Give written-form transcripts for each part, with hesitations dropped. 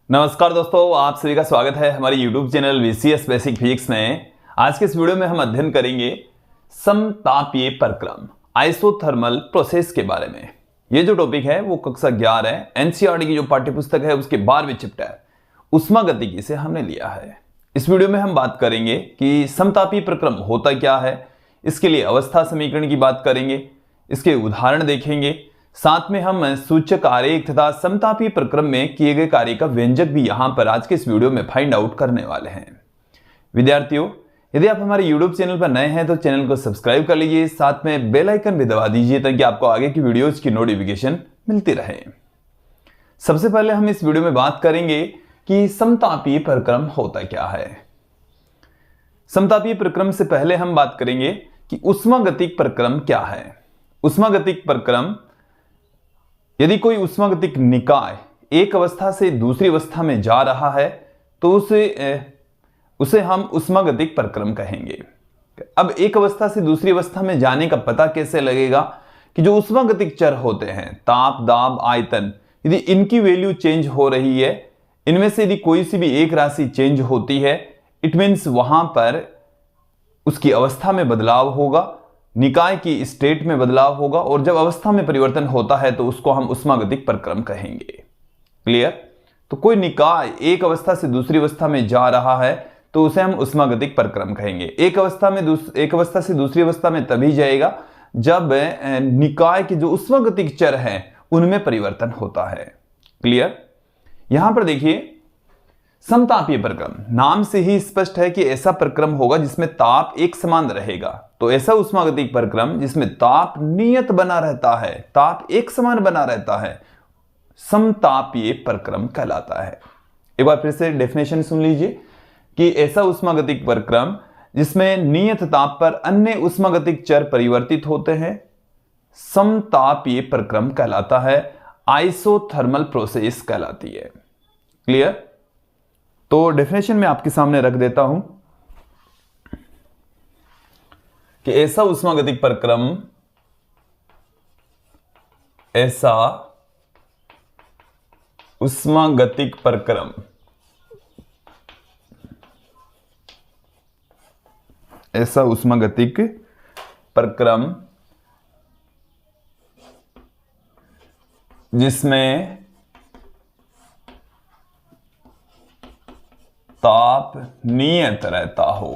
नमस्कार दोस्तों, आप सभी का स्वागत है हमारे YouTube channel VCS basic physics में। आज के इस वीडियो में हम अध्ययन करेंगे समतापीय प्रक्रम आइसोथर्मल प्रोसेस के बारे में। ये जो टॉपिक है वो कक्षा 11 NCERT की जो पाठ्यपुस्तक है उसके 12वें चैप्टर उष्मागतिकी से हमने लिया है। इस वीडियो में हम बात करेंगे कि समतापीय प्रक्रम होता क्या है, इसके लिए अवस्था समीकरण की बात करेंगे, इसके उदाहरण देखेंगे, साथ में हम सूचक आरेख तथा समतापीय प्रक्रम में किए गए कार्य का व्यंजक भी यहां पर आज के इस वीडियो में फाइंड आउट करने वाले हैं। विद्यार्थियों, यदि आप हमारे YouTube चैनल पर नए हैं तो चैनल को सब्सक्राइब कर लीजिए, साथ में बेल आइकन भी दबा दीजिए ताकि आपको आगे की वीडियोज की नोटिफिकेशन मिलती रहे। सबसे पहले हम इस वीडियो में बात करेंगे कि समतापीय प्रक्रम होता क्या है। समतापीय प्रक्रम से पहले हम बात करेंगे कि उष्मागतिक प्रक्रम क्या है। उष्मागतिक प्रक्रम, यदि कोई उष्मागतिक निकाय एक अवस्था से दूसरी अवस्था में जा रहा है तो उसे हम उष्मागतिक प्रक्रम कहेंगे। अब एक अवस्था से दूसरी अवस्था में जाने का पता कैसे लगेगा कि जो उष्मागतिक चर होते हैं ताप, दाब, आयतन, यदि इनकी वैल्यू चेंज हो रही है, इनमें से यदि कोई सी भी एक राशि चेंज होती है, इट मीन्स वहां पर उसकी अवस्था में बदलाव होगा, निकाय की स्टेट में बदलाव होगा, और जब अवस्था में परिवर्तन होता है तो उसको हम उष्मागतिक प्रक्रम कहेंगे। क्लियर? तो कोई निकाय एक अवस्था से दूसरी अवस्था में जा रहा है तो उसे हम उष्मागतिक प्रक्रम कहेंगे। एक अवस्था से दूसरी अवस्था में तभी जाएगा जब निकाय के जो उष्मागतिक चर हैं उनमें परिवर्तन होता है। क्लियर? यहां पर देखिए, समतापीय प्रक्रम नाम से ही स्पष्ट है कि ऐसा प्रक्रम होगा जिसमें ताप एक समान रहेगा। तो ऐसा उष्मागतिक प्रक्रम जिसमें ताप नियत बना रहता है, ताप एक समान बना रहता है, समतापीय प्रक्रम कहलाता है। एक बार फिर से डेफिनेशन सुन लीजिए कि ऐसा उष्मागतिक प्रक्रम जिसमें नियत ताप पर अन्य उष्मागतिक चर परिवर्तित होते हैं समतापीय प्रक्रम कहलाता है, आइसोथर्मल प्रोसेस कहलाती है। क्लियर? तो डेफिनेशन में आपके सामने रख देता हूं कि ऐसा उष्मागतिक प्रक्रम, ऐसा उष्मागतिक प्रक्रम ऐसा उष्मागतिक प्रक्रम जिसमें ताप नियत रहता हो,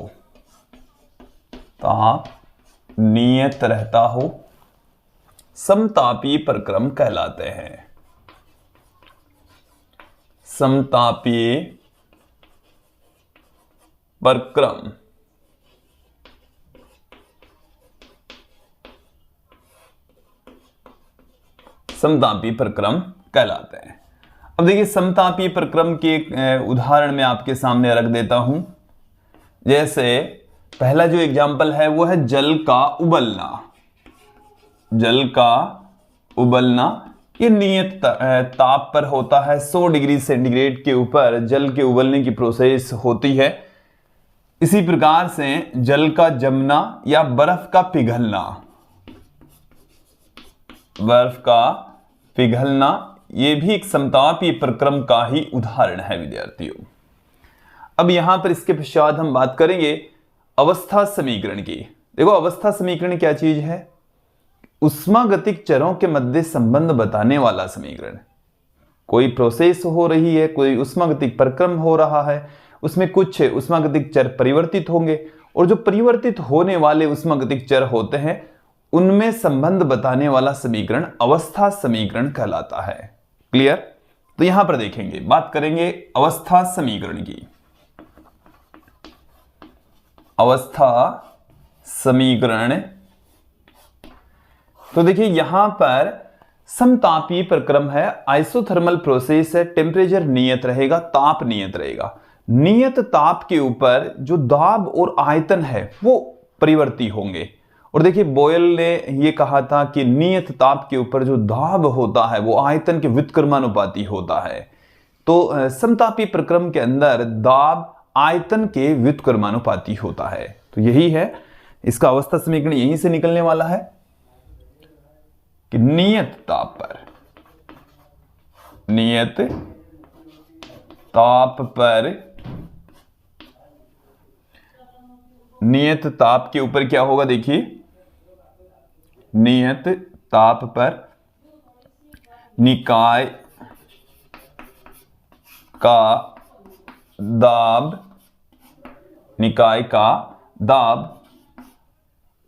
ताप नियत रहता हो, समतापीय प्रक्रम कहलाते हैं। समतापीय प्रक्रम समतापीय प्रक्रम कहलाते हैं। अब देखिए, समतापीय प्रक्रम के एक उदाहरण मैं आपके सामने रख देता हूं। जैसे पहला जो एग्जाम्पल है वो है जल का उबलना। जल का उबलना ये नियत ताप पर होता है, 100 डिग्री सेंटीग्रेड के ऊपर जल के उबलने की प्रोसेस होती है। इसी प्रकार से जल का जमना या बर्फ का पिघलना, बर्फ का पिघलना ये भी एक समतापीय प्रक्रम का ही उदाहरण है विद्यार्थियों। अब यहां पर इसके पश्चात हम बात करेंगे अवस्था समीकरण की। देखो, अवस्था समीकरण क्या चीज है? उष्मागतिक चरों के मध्य संबंध बताने वाला समीकरण। कोई प्रोसेस हो रही है, कोई उष्मागतिक प्रक्रम हो रहा है, उसमें कुछ उष्मागतिक चर परिवर्तित होंगे, और जो परिवर्तित होने वाले उष्मागतिक चर होते हैं उनमें संबंध बताने वाला समीकरण अवस्था समीकरण कहलाता है। क्लियर? तो यहां पर देखेंगे, बात करेंगे अवस्था समीकरण की। अवस्था समीकरण, तो देखिए यहां पर समतापीय प्रक्रम है, आइसोथर्मल प्रोसेस है, टेम्परेचर नियत रहेगा, ताप नियत रहेगा। नियत ताप के ऊपर जो दाब और आयतन है वो परिवर्ती होंगे। और देखिए, बॉयल ने ये कहा था कि नियत ताप के ऊपर जो दाब होता है वो आयतन के व्युत्क्रमानुपाती होता है। तो समतापीय प्रक्रम के अंदर दाब आयतन के व्युत्क्रमानुपाती होता है। तो यही है इसका अवस्था समीकरण, यहीं से निकलने वाला है कि नियत ताप पर, नियत ताप पर, नियत ताप के ऊपर क्या होगा देखिए, नियत ताप पर निकाय का दाब, निकाय का दाब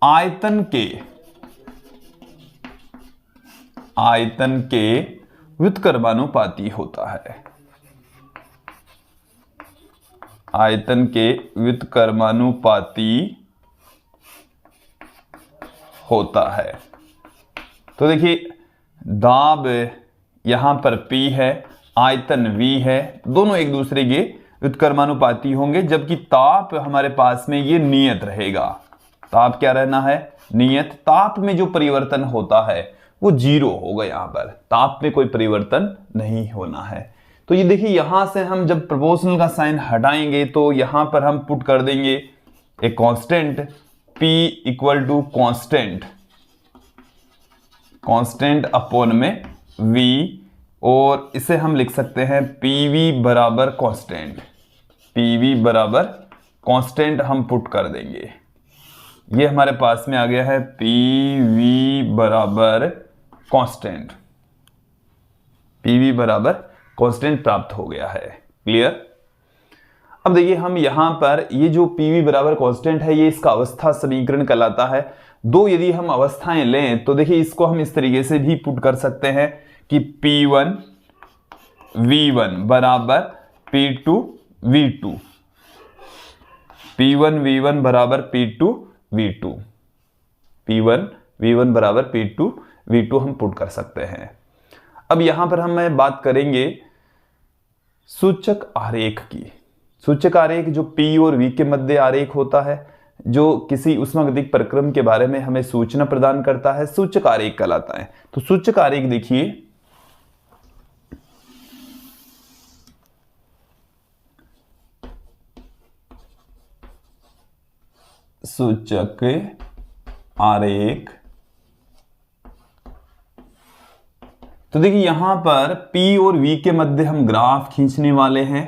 आयतन के व्युत्क्रमानुपाती होता है, आयतन के व्युत्क्रमानुपाती होता है। तो देखिए दाब यहां पर P है, आयतन V है, दोनों एक दूसरे के व्युत्क्रमानुपाती होंगे, जबकि ताप हमारे पास में ये नियत रहेगा। ताप क्या रहना है, नियत। ताप में जो परिवर्तन होता है वो 0 होगा, यहां पर ताप में कोई परिवर्तन नहीं होना है। तो ये देखिए यहां से हम जब प्रोपोर्शनल का साइन हटाएंगे तो यहां पर हम पुट कर देंगे एक constant P equal to constant upon में V, और इसे हम लिख सकते हैं PV बराबर कांस्टेंट, PV बराबर कांस्टेंट हम पुट कर देंगे। ये हमारे पास में आ गया है PV बराबर कांस्टेंट, PV बराबर कांस्टेंट प्राप्त हो गया है। क्लियर। अब देखिए हम यहां पर ये जो PV बराबर कांस्टेंट है ये इसका अवस्था समीकरण कहलाता है। दो यदि हम अवस्थाएं लें तो देखिए इसको हम इस तरीके से भी पुट कर सकते हैं कि P1 V1 बराबर P2 V2, P1 V1 बराबर P2 V2, P1 V1 बराबर P2 V2 हम पुट कर सकते हैं। अब यहां पर हम बात करेंगे सूचक आरेख की। सूचक आरेख जो P और V के मध्य आरेख होता है, जो किसी ऊष्मागतिक प्रक्रम के बारे में हमें सूचना प्रदान करता है, सूचक आरेख कहलाता है। तो सूचक आरेख देखिए, सूचक आरेख, तो देखिए यहां पर P और V के मध्य हम ग्राफ खींचने वाले हैं।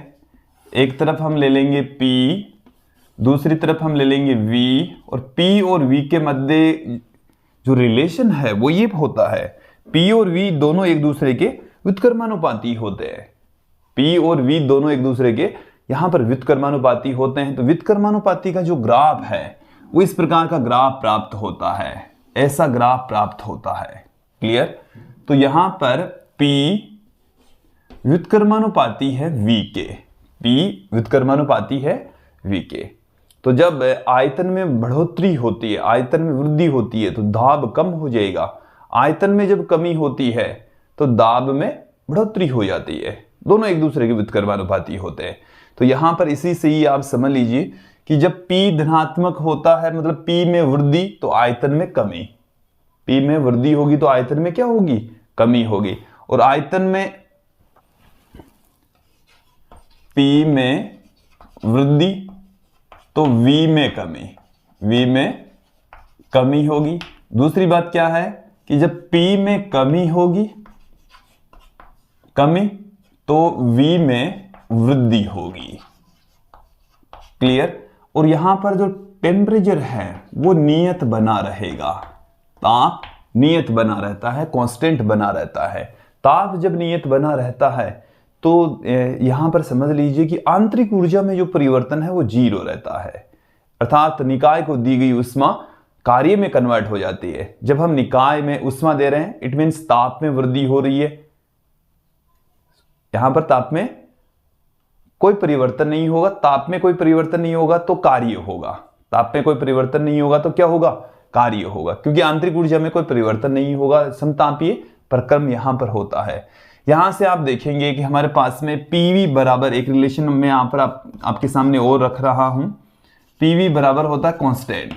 एक तरफ हम ले लेंगे P, दूसरी तरफ हम ले लेंगे V, और P और V के मध्य जो रिलेशन है वो ये होता है, P और V दोनों एक दूसरे के व्युत्क्रमानुपाती होते हैं। P और V दोनों एक दूसरे के यहां पर व्युत्क्रमानुपाती होते हैं। तो व्युत्क्रमानुपाती का जो ग्राफ है वो इस प्रकार का ग्राफ प्राप्त होता है, ऐसा ग्राफ प्राप्त होता है। क्लियर। तो यहां पर P व्युत्क्रमानुपाती है V के, P व्युत्क्रमानुपाती है V के। तो जब आयतन में बढ़ोतरी होती है, आयतन में वृद्धि होती है तो दाब कम हो जाएगा। आयतन में जब कमी होती है तो दाब में बढ़ोतरी हो जाती है। दोनों एक दूसरे के व्युत्क्रमानुपाती होते हैं। तो यहां पर इसी से ही आप समझ लीजिए कि जब P धनात्मक होता है, मतलब P में वृद्धि तो आयतन में कमी, P में वृद्धि होगी तो आयतन में क्या होगी, कमी होगी। और आयतन में P में वृद्धि तो V में कमी, V में कमी होगी। दूसरी बात क्या है कि जब P में कमी होगी, कमी, तो V में वृद्धि होगी। क्लियर। और यहां पर जो टेम्परेचर है वो नियत बना रहेगा, ताप नियत बना रहता है, कांस्टेंट बना रहता है। ताप जब नियत बना रहता है तो यहां पर समझ लीजिए कि आंतरिक ऊर्जा में जो परिवर्तन है वो 0 रहता है, अर्थात निकाय को दी गई ऊष्मा कार्य में कन्वर्ट हो जाती है। जब हम निकाय में ऊष्मा दे रहे हैं इट मीन्स ताप में वृद्धि हो रही है। यहां पर ताप में कोई परिवर्तन नहीं होगा, ताप में कोई परिवर्तन नहीं होगा तो कार्य होगा। ताप में कोई परिवर्तन नहीं होगा तो क्या होगा, कार्य होगा, क्योंकि आंतरिक ऊर्जा में कोई परिवर्तन नहीं होगा। समतापीय प्रक्रम यहां पर होता है। यहां से आप देखेंगे कि हमारे पास में PV बराबर एक रिलेशन में यहां पर आपके सामने और रख रहा हूं, PV बराबर होता है कांस्टेंट।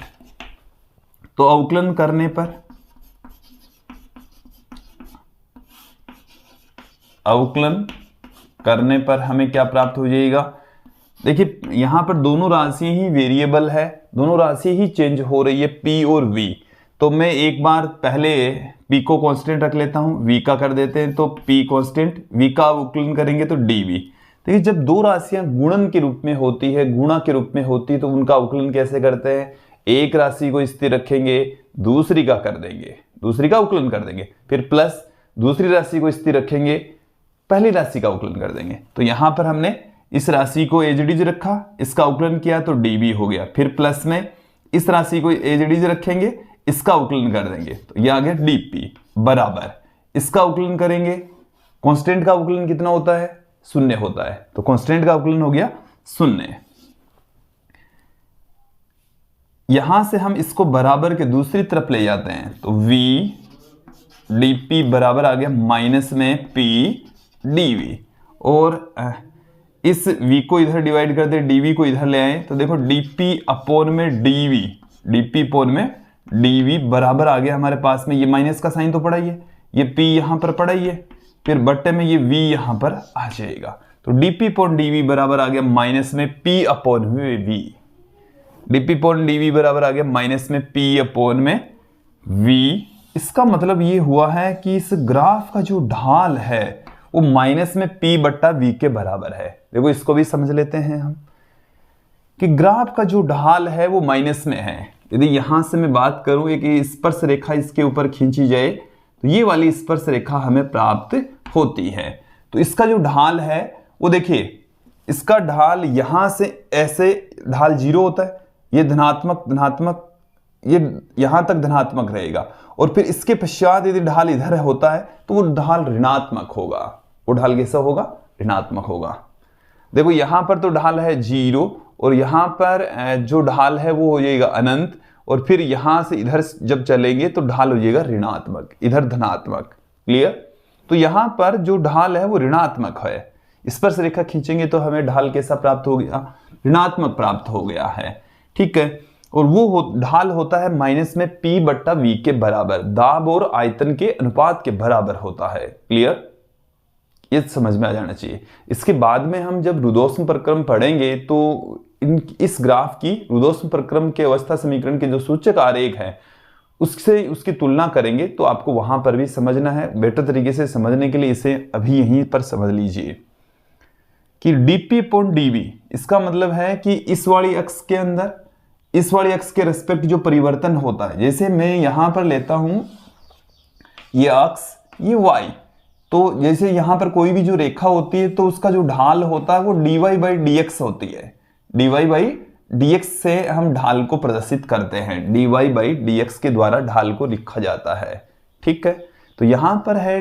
तो अवकलन करने पर, अवकलन करने पर हमें क्या प्राप्त हो जाएगा। देखिए यहां पर दोनों राशि ही वेरिएबल है, दोनों राशि ही चेंज हो रही है, P और V। तो मैं एक बार पहले P को कांस्टेंट रख लेता हूं, V का कर देते हैं तो P कांस्टेंट, V का अवकलन करेंगे तो dV। देखिए जब दो राशियां गुणन के रूप में होती है, गुणा के रूप में होती है, तो उनका अवकलन कैसे करते हैं? एक राशि को स्थिर रखेंगे, दूसरी का कर देंगे, दूसरी का अवकलन कर देंगे, फिर प्लस दूसरी राशि को स्थिर रखेंगे, पहली राशि का अवकलन कर देंगे। तो यहां पर हमने इस राशि को एज इट इज रखा, इसका अवकलन किया तो डीबी हो गया, फिर प्लस में इस राशि को एज इट इज रखेंगे, इसका अवकलन कर देंगे तो यह आ गया डीपी बराबर, इसका अवकलन करेंगे, कांस्टेंट का अवकलन कितना होता है? 0 होता है, तो कांस्टेंट का अवकलन हो गया 0। यहां से हम इसको बराबर के दूसरी तरफ ले जाते हैं तो v dp बराबर आ गया माइनस में p dv, और इस v को इधर डिवाइड कर दे, dv को इधर ले आए तो देखो dp अपोन में dv, dp अपोन में dv बराबर आ गया हमारे पास में, ये माइनस का साइन तो पड़ा ही है, ये p यहां पर पड़ा ही है, फिर बट्टे में ये v यहां पर आ जाएगा, तो dp अपोन dv बराबर आ गया माइनस में p अपोन में v, dp अपोन dv बराबर आ गया माइनस में p अपोन में v। इसका मतलब ये हुआ है कि इस ग्राफ का जो ढाल है वो माइनस में p बट्टा v के बराबर है। देखो इसको भी समझ लेते हैं हम कि ग्राफ का जो ढाल है वो माइनस में है। यदि यहां से मैं बात करूं कि स्पर्श रेखा इसके ऊपर खींची जाए तो ये वाली स्पर्श रेखा हमें प्राप्त होती है। तो इसका जो ढाल है वो देखिए, इसका ढाल यहां से ऐसे ढाल 0 होता है, ये धनात्मक धनात्मक, ये यहां तक धनात्मक रहेगा, और फिर इसके पश्चात यदि ढाल इधर होता है तो वो ढाल ऋणात्मक होगा। वो ढाल कैसा होगा? ऋणात्मक होगा। देखो यहां पर तो ढाल है 0 और यहां पर जो ढाल है वो हो जाएगा अनंत, और फिर यहां से इधर जब चलेंगे तो ढाल हो जाएगा ऋणात्मक, इधर धनात्मक। क्लियर? तो यहां पर जो ढाल है वो ऋणात्मक है, स्पर्श रेखा खींचेंगे तो हमें ढाल कैसा प्राप्त हो गया? ऋणात्मक प्राप्त हो गया है। ठीक है, और वो ढाल होता है माइनस में p बट्टा v के बराबर, दाब और आयतन के अनुपात के बराबर होता है। क्लियर? ये समझ में आ जाना चाहिए। इसके बाद में हम जब रुदोष्म प्रक्रम पढ़ेंगे तो इस ग्राफ की रुदोष्म प्रक्रम के अवस्था समीकरण के जो सूचक आरेख है उससे उसकी तुलना करेंगे, तो आपको वहां पर भी समझना है। बेटर तरीके से समझने के लिए इसे अभी यहीं पर समझ लीजिए कि dp अपॉन dv, इसका मतलब है कि इस वाली अक्ष के अंदर, इस वाली अक्ष के रेस्पेक्ट जो परिवर्तन होता है, जैसे मैं यहां पर लेता हूं ये अक्ष, ये y, तो जैसे यहां पर कोई भी जो रेखा होती है तो उसका जो ढाल होता है वो dy बाई dx होती है। dy बाई dx से हम ढाल को प्रदर्शित करते हैं, dy बाई dx के द्वारा ढाल को लिखा जाता है। ठीक है, तो यहां पर है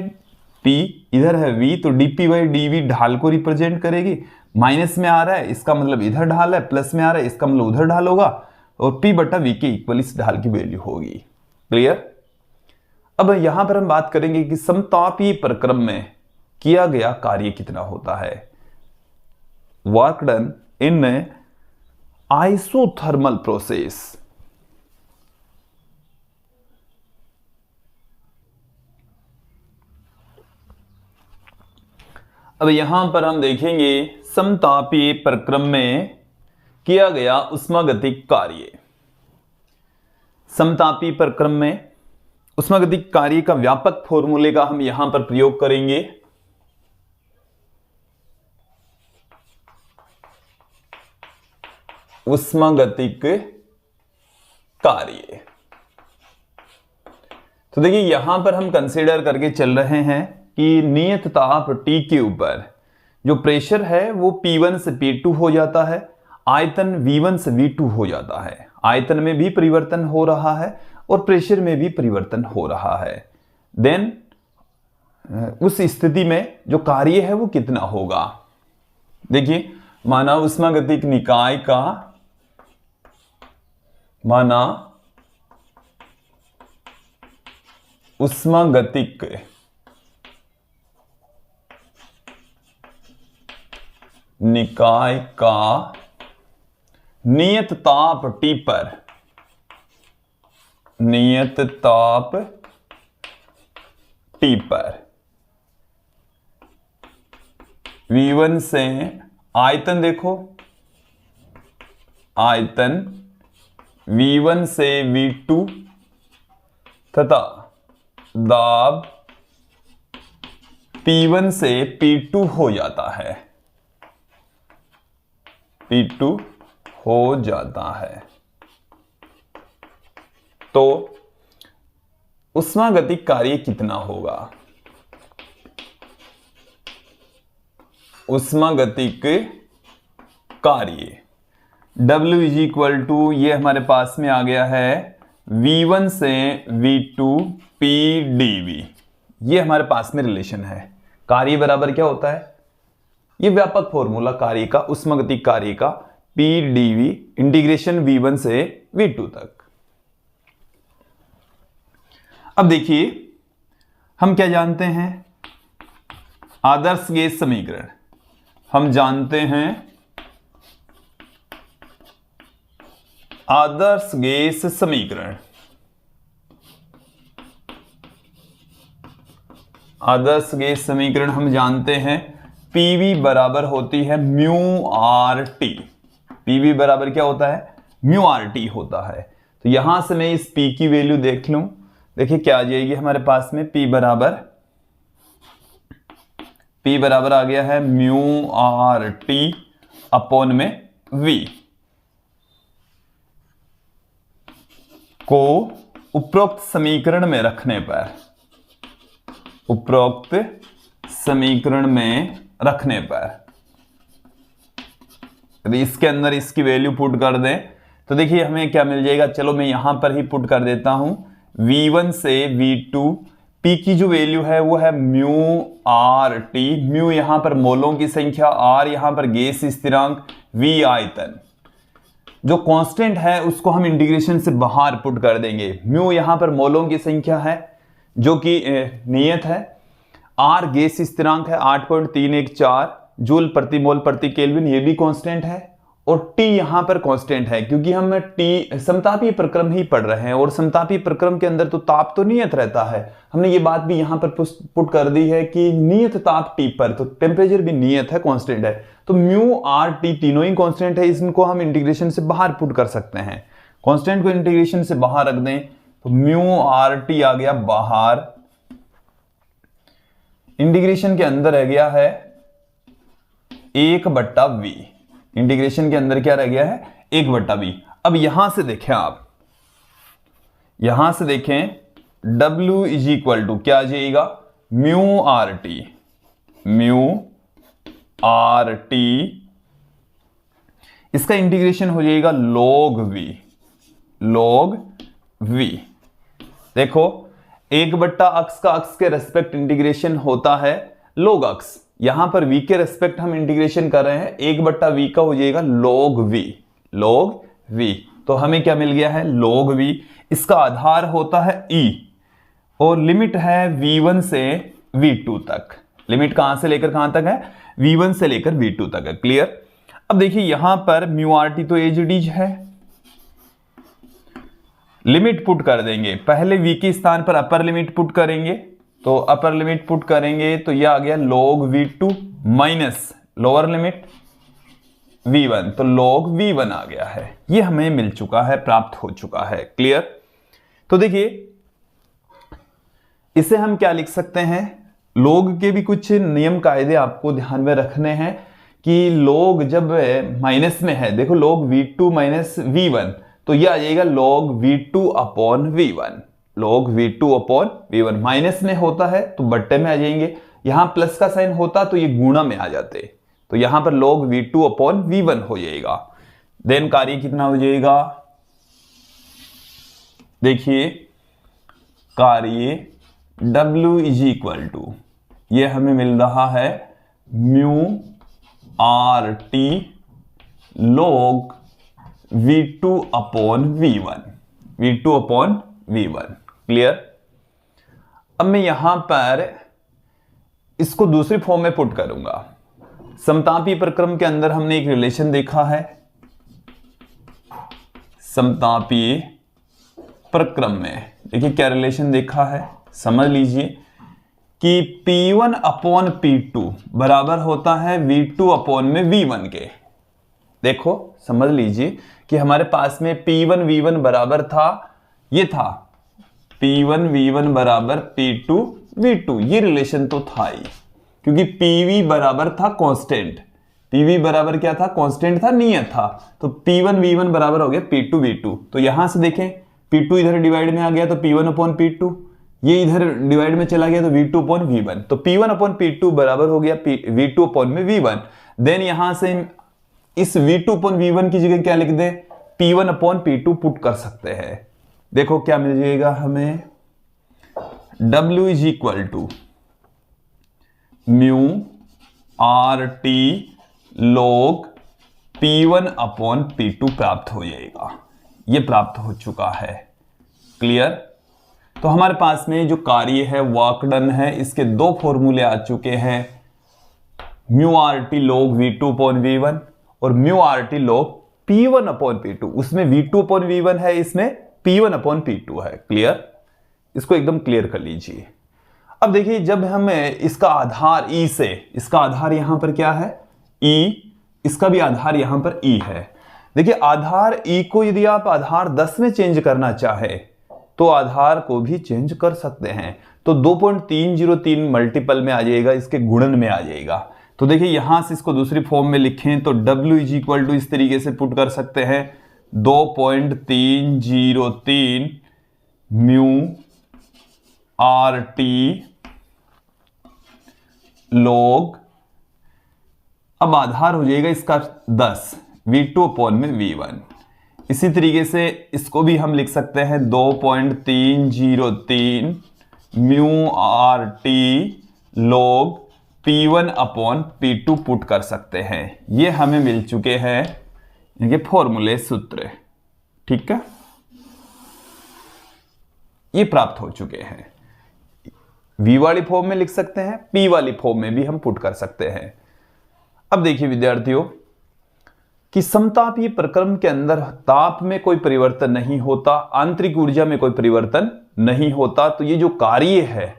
p, इधर है v, तो dp बाई dv ढाल को रिप्रेजेंट करेगी। माइनस में आ रहा है इसका मतलब इधर ढाल है, प्लस में आ रहा है इसका मतलब उधर ढाल होगा, और p बट्टा v के इक्वल इस ढाल की वैल्यू होगी। क्लियर? अब यहां पर हम बात करेंगे कि समतापीय प्रक्रम में किया गया कार्य कितना होता है। Work done in isothermal process. अब यहां पर हम देखेंगे समतापीय प्रक्रम में किया गया उष्मागतिक कार्य। समतापीय प्रक्रम में उष्मागतिक कार्य का व्यापक फॉर्मूले का हम यहां पर प्रयोग करेंगे। उष्मागतिक कार्य, तो देखिए यहां पर हम कंसीडर करके चल रहे हैं कि नियत ताप T के ऊपर जो प्रेशर है वो P1 से P2 हो जाता है, आयतन V1 से V2 हो जाता है। आयतन में भी परिवर्तन हो रहा है और प्रेशर में भी परिवर्तन हो रहा है। देन उस स्थिति में जो कार्य है वो कितना होगा? देखिए माना उष्मागतिक निकाय का, माना उष्मागतिक निकाय का नियत ताप T पर, नियत ताप T पर V1 से आयतन, देखो आयतन V1 से V2 तथा दाब P1 से P2 हो जाता है। P2 हो जाता है। तो उष्मागतिक कार्य कितना होगा? उष्मागतिक कार्य W इज इक्वल टू, ये हमारे पास में आ गया है V1 से V2 P dV। ये हमारे पास में रिलेशन है। कार्य बराबर क्या होता है? ये व्यापक फॉर्मूला कार्य का, उष्मागतिक कार्य का, P dV इंटीग्रेशन V1 से V2 तक। अब देखिए हम क्या जानते हैं? आदर्श गैस समीकरण हम जानते हैं। आदर्श गैस समीकरण, आदर्श गैस समीकरण हम जानते हैं। पीवी बराबर होती है म्यू आर टी। पीवी बराबर क्या होता है? म्यू आर टी होता है। तो यहां से मैं इस पी की वैल्यू देख लूं, देखिए क्या आ जाएगी हमारे पास में? पी बराबर आ गया है म्यू आर टी अपॉन में वी को उपरोक्त समीकरण में रखने पर, उपरोक्त समीकरण में रखने पर यदि इसके अंदर इसकी वैल्यू पुट कर दें तो देखिए हमें क्या मिल जाएगा? चलो मैं यहां पर ही पुट कर देता हूं। V1 से V2 P की जो वैल्यू है वो है म्यू आर टी। म्यू यहां पर मोलों की संख्या, आर यहां पर गैस स्थिरांक, V आयतन। जो कांस्टेंट है उसको हम इंटीग्रेशन से बाहर पुट कर देंगे। म्यू यहां पर मोलों की संख्या है जो कि नियत है, आर गैस स्थिरांक है 8.314 जूल प्रति मोल प्रति केल्विन, ये भी कांस्टेंट है, और टी यहां पर कांस्टेंट है क्योंकि हम टी समतापीय प्रक्रम ही पढ़ रहे हैं और समतापीय प्रक्रम के अंदर तो ताप तो नियत रहता है। हमने ये बात भी यहां पर पुट कर दी है कि नियत ताप टी पर, तो टेम्परेचर भी नियत है, कांस्टेंट है। तो म्यू आर टी तीनों ही कांस्टेंट है, इनको हम इंटीग्रेशन से बाहर पुट कर सकते हैं। कांस्टेंट को इंटीग्रेशन से बाहर रख दें तो म्यू आर टी आ गया बाहर, इंटीग्रेशन के अंदर रह गया है 1/v। इंटीग्रेशन के अंदर क्या रह गया है? 1/v। अब यहां से देखें, आप यहां से देखें W इज इक्वल टू क्या आ जाएगा? Mu R T, mu R T, इसका इंटीग्रेशन हो जाएगा log v, log v। देखो 1/, अक्स का अक्स के रेस्पेक्ट इंटीग्रेशन होता है log अक्स, यहां पर v के रेस्पेक्ट हम इंटीग्रेशन कर रहे हैं, 1/v का हो जाएगा log v, log v। तो हमें क्या मिल गया है? log v। इसका आधार होता है e और लिमिट है v1 से v2 तक। लिमिट कहां से लेकर कहां तक है? v1 से लेकर v2 तक है। क्लियर? अब देखिए यहां पर म्यू आर टी तो एज इट इज है, लिमिट पुट कर देंगे। पहले v के स्थान पर अपर लिमिट पुट करेंगे, तो अपर लिमिट पुट करेंगे तो यह आ गया log v2 minus lower limit v1, तो log v1 आ गया है। ये हमें मिल चुका है, प्राप्त हो चुका है। क्लियर? तो देखिए इसे हम क्या लिख सकते हैं? log के भी कुछ नियम कायदे आपको ध्यान में रखने हैं कि log जब माइनस में है, देखो log v2 माइनस v1, तो यह आ जाएगा log v2 upon v1, log v2 upon v1। Minus में होता है तो बट्टे में आ जाएंगे, यहां प्लस का साइन होता तो ये गुणा में आ जाते, तो यहां पर log v2 अपॉन v1 हो जाएगा। देन कार्य कितना हो जाएगा? देखिए कार्य W इज इक्वल टू, ये हमें मिल रहा है mu R T log v2 upon v1, v2 upon v1। Clear? अब मैं यहां पर इसको दूसरी फॉर्म में पुट करूंगा। समतापीय प्रक्रम के अंदर हमने एक रिलेशन देखा है, समतापीय प्रक्रम में देखिए क्या रिलेशन देखा है, समझ लीजिए कि P1 अपॉन P2 बराबर होता है V2 अपॉन में V1 के। देखो समझ लीजिए कि हमारे पास में P1 V1 बराबर था, ये था P1 V1 बराबर P2 V2, ये रिलेशन तो था ही, क्योंकि PV बराबर था कांस्टेंट, पीवी बराबर क्या था, कांस्टेंट था, नियत था, तो P1 V1 बराबर हो गया P2 V2। तो यहां से देखें P2 इधर डिवाइड में आ गया तो P1 अपॉन P2, ये इधर डिवाइड में चला गया तो V2 अपॉन V1, तो P1 अपॉन P2 बराबर हो गया V2 अपॉन में V1। देन यहां से इस V2 अपॉन V1 की जगह क्या लिख दे, P1 अपॉन P2 पुट कर सकते हैं। देखो क्या मिल जाएगा हमें, W is equal to mu R T log P1 upon P2 प्राप्त हो जाएगा। ये प्राप्त हो चुका है। क्लियर? तो हमारे पास में जो कार्य है वर्क डन है, इसके दो फॉर्मूले आ चुके हैं, mu R T log V2 upon V1 और mu R T log P1 upon P2। उसमें V2 अपॉन V1 है, इसमें P1 अपॉन P2 है। क्लियर? इसको एकदम क्लियर कर लीजिए। अब देखिए जब हम इसका आधार E से, इसका आधार यहां पर क्या है E, इसका भी आधार यहां पर E है। देखिए आधार E को यदि आप आधार 10 में चेंज करना चाहे तो आधार को भी चेंज कर सकते हैं। तो 2.303 मल्टीपल में आ जाएगा, इसके गुणन में आ जाएगा। तो देखिए यहां से इसको दूसरी फॉर्म में लिखें तो W इज इक्वल टू इस तरीके से पुट कर सकते हैं, 2.303 म्यू आर टी log, अब आधार हो जाएगा इसका 10, V2 अपॉन में V1। इसी तरीके से इसको भी हम लिख सकते हैं 2.303 mu R T log P1 upon P2 put कर सकते हैं। ये हमें मिल चुके हैं इनके फॉर्मूले, सूत्र। ठीक है, ये प्राप्त हो चुके हैं। V वाली फॉर्म में लिख सकते हैं, P वाली फॉर्म में भी हम पुट कर सकते हैं। अब देखिए विद्यार्थियों कि समतापीय प्रक्रम के अंदर ताप में कोई परिवर्तन नहीं होता, आंतरिक ऊर्जा में कोई परिवर्तन नहीं होता, तो ये जो कार्य है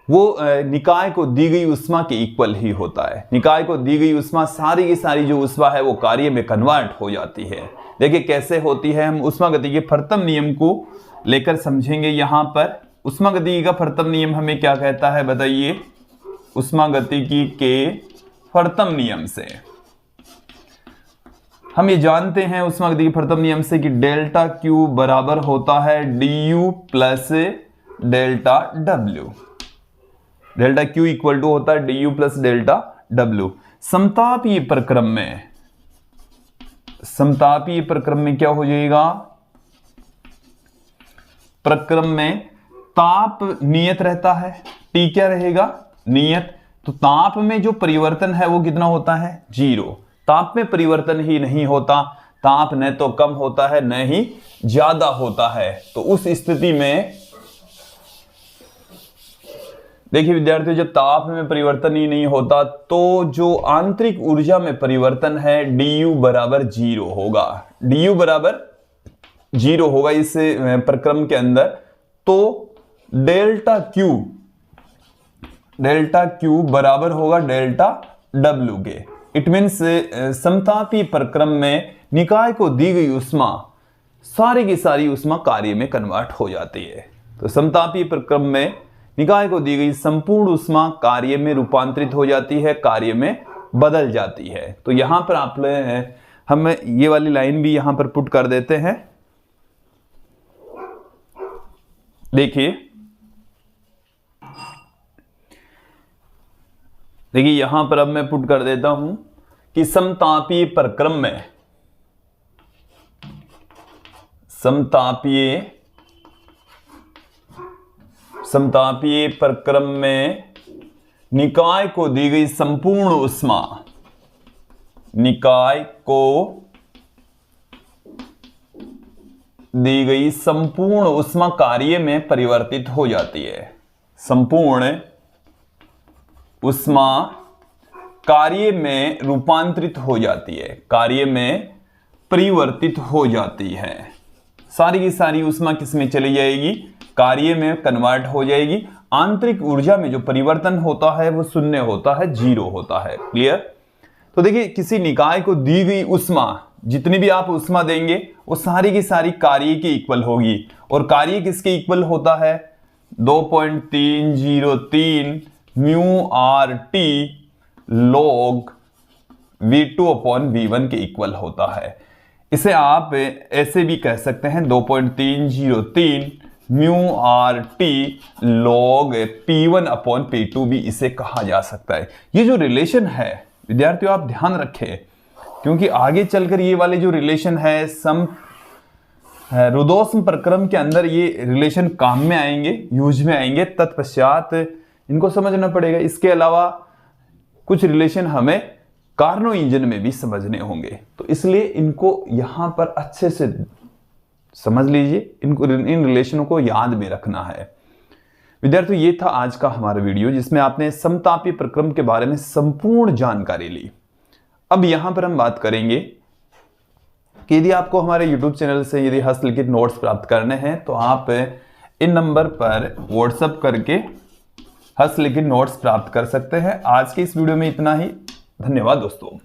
वो निकाय को दी गई उष्मा के इक्वल ही होता है। निकाय को दी गई उष्मा सारी की सारी जो उष्मा है वो कार्य में कन्वर्ट हो जाती है। देखिए कैसे होती है, हम उष्मागतिकी के प्रथम नियम को लेकर समझेंगे। यहां पर उष्मागतिकी का प्रथम नियम हमें क्या कहता है बताइए, उष्मागतिकी के प्रथम नियम से हम ये जानते हैं, उष्मागतिकी के प्रथम नियम से कि डेल्टा Q बराबर होता है du plus delta W। Delta Q equal to होता है du प्लस डेल्टा W। समतापीय प्रक्रम में, समतापीय प्रक्रम में क्या हो जाएगा, प्रक्रम में ताप नियत रहता है, T क्या रहेगा, नियत। तो ताप में जो परिवर्तन है वो कितना होता है, 0। ताप में परिवर्तन ही नहीं होता, ताप न तो कम होता है न ही ज्यादा होता है। तो उस स्थिति में देखिए विद्यार्थियों, जब ताप में परिवर्तन ही नहीं होता तो जो आंतरिक ऊर्जा में परिवर्तन है du बराबर 0 होगा। du बराबर 0 होगा इस प्रक्रम के अंदर। तो डेल्टा Q बराबर होगा डेल्टा W के। इट मीन्स समतापीय प्रक्रम में निकाय को दी गई उष्मा सारी की सारी उष्मा कार्य में कन्वर्ट हो जाती है। तो समतापीय प्रक्रम में निकाय को दी गई संपूर्ण उष्मा कार्य में रूपांतरित हो जाती है, कार्य में बदल जाती है। तो यहां पर आप हम ये वाली लाइन भी यहां पर पुट कर देते हैं। देखिए यहां पर अब मैं पुट कर देता हूं कि समतापीय प्रक्रम में, समतापीय प्रक्रम में निकाय को दी गई संपूर्ण उष्मा, निकाय को दी गई संपूर्ण उष्मा कार्य में परिवर्तित हो जाती है। संपूर्ण उष्मा कार्य में रूपांतरित हो जाती है, कार्य में परिवर्तित हो जाती है। सारी की सारी उष्मा किस में चली जाएगी, कार्य में कन्वर्ट हो जाएगी। आंतरिक ऊर्जा में जो परिवर्तन होता है वो शून्य होता है, 0 होता है। क्लियर? तो देखिए किसी निकाय को दी गई उष्मा, जितनी भी आप उष्मा देंगे वो सारी की सारी कार्य की इक्वल होगी। और कार्य किसके इक्वल होता है, 2.303 mu R T log v2 upon v1 के इक्वल होता है। इसे आप ऐसे भी कह सकते हैं 2.303 mu R T log p1 upon p2 भी इसे कहा जा सकता है। ये जो रिलेशन है विद्यार्थियों आप ध्यान रखें, क्योंकि आगे चलकर ये वाले जो रिलेशन है रुदोष्म प्रक्रम के अंदर ये रिलेशन काम में आएंगे, यूज में आएंगे, तत्पश्चात इनको समझना पड़ेगा। इसके अलावा कुछ रिलेशन हमें कार्नो इंजन में भी समझने होंगे, तो इसलिए इनको यहां पर अच्छे से समझ लीजिए, इन रिलेशनों को याद में रखना है। विद्यार्थियों ये था आज का हमारा वीडियो जिसमें आपने समतापीय प्रक्रम के बारे में संपूर्ण जानकारी ली। अब यहां पर हम बात करेंगे कि यदि आपको हमारे YouTube चैनल से यदि हस्तलिखित नोट्स प्राप्त करने हैं तो आप इन नंबर पर व्हाट्सएप करके हस्तलिखित नोट्स प्राप्त कर सकते हैं। आज के इस वीडियो में इतना ही। धन्यवाद दोस्तों।